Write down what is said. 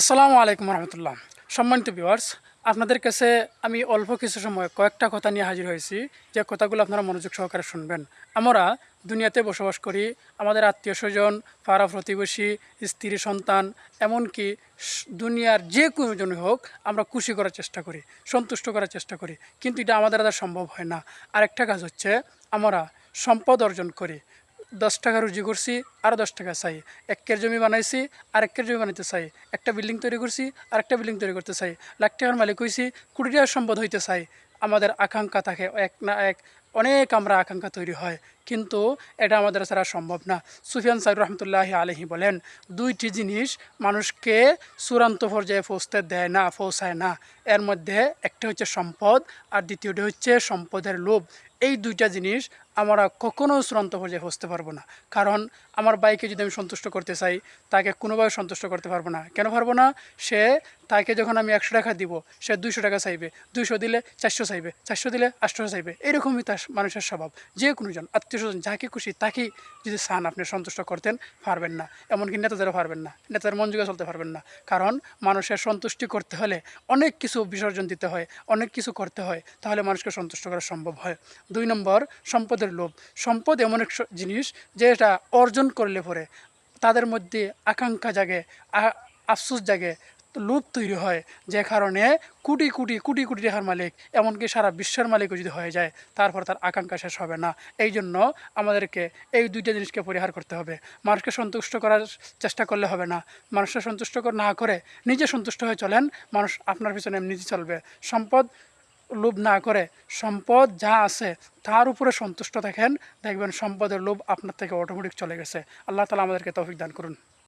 আসসালামু আলাইকুম রহমতুল্লাহ। সম্মানিত ভিউয়ার্স, আপনাদের কাছে আমি অল্প কিছু সময় কয়েকটা কথা নিয়ে হাজির হয়েছি, যে কথাগুলো আপনারা মনোযোগ সহকারে শুনবেন। আমরা দুনিয়াতে বসবাস করি, আমাদের আত্মীয় স্বজন, পাড়া প্রতিবেশী, স্ত্রী সন্তান, এমনকি দুনিয়ার যে কোনো জনই হোক, আমরা খুশি করার চেষ্টা করি, সন্তুষ্ট করার চেষ্টা করি, কিন্তু এটা আমাদের দ্বারা সম্ভব হয় না। আরেকটা কাজ হচ্ছে, আমরা সম্পদ অর্জন করি। 10 টাকা রুজি করছি, আরও 10 টাকা চাই। একের জমি বানাইছি, আরেকের জমি বানাইতে চাই। একটা বিল্ডিং তৈরি করছি, আরেকটা বিল্ডিং তৈরি করতে চাই। লাখ টাকার মালিক হয়েছি, কোটি টাকার সম্পদ হইতে চাই। আমাদের আকাঙ্ক্ষা থাকে এক না এক, অনেক আমরা আকাঙ্ক্ষা তৈরি হয়, কিন্তু এটা আমাদের ছাড়া সম্ভব না। সুফিয়ান সাহেব রহমতুল্লাহ আলহি বলেন, দুইটি জিনিস মানুষকে চূড়ান্ত পর্যায়ে পৌঁছায় না। এর মধ্যে একটা হচ্ছে সম্পদ, আর দ্বিতীয়টি হচ্ছে সম্পদের লোভ। এই দুইটা জিনিস আমরা কখনো চূড়ান্ত পর্যায়ে পৌঁছতে পারবো না। কারণ আমার বাইকে যদি আমি সন্তুষ্ট করতে চাই, তাকে কোনোভাবে সন্তুষ্ট করতে পারবো না। কেন পারবো না? তাকে যখন আমি 100 টাকা দিব, সে 200 টাকা চাইবে, 200 দিলে 400 চাইবে, 400 দিলে 800 চাইবে। এরকমই তার মানুষের স্বভাব। যে কোনোজন আত্মীয় স্বজন যাকে খুশি তাকেই যদি চান আপনি সন্তুষ্ট করতেন, পারবেন না। এমনকি নেতাদেরও পারবেন না, নেতাদের মন যুগে চলতে পারবেন না। কারণ মানুষের সন্তুষ্টি করতে হলে অনেক কিছু বিসর্জন দিতে হয়, অনেক কিছু করতে হয়, তাহলে মানুষকে সন্তুষ্ট করা সম্ভব হয়। 2 নম্বর, সম্পদের লোভ। সম্পদ এমন এক জিনিস, যেটা অর্জন করলে পরে তাদের মধ্যে আকাঙ্ক্ষা জাগে, আফসোস জাগে, লোভ তৈরি হয়, যে কারণে কোটি কোটি কোটি কোটি টাকার মালিক, এমনকি সারা বিশ্বের মালিকও যদি হয়ে যায়, তারপর তার আকাঙ্ক্ষা শেষ হবে না। এই জন্য আমাদেরকে এই দুইটা জিনিসকে পরিহার করতে হবে। মানুষকে সন্তুষ্ট করার চেষ্টা করলে হবে না। মানুষকে সন্তুষ্ট না করে নিজে সন্তুষ্ট হয়ে চলেন, মানুষ আপনার পিছনে এমনিতে চলবে। সম্পদ লোভ না করে সম্পদ যা আছে তার উপরে সন্তুষ্ট থাকেন, দেখবেন সম্পদের লোভ আপনার থেকে অটোমেটিক চলে গেছে। আল্লাহ তাআলা আমাদেরকে তৌফিক দান করুন।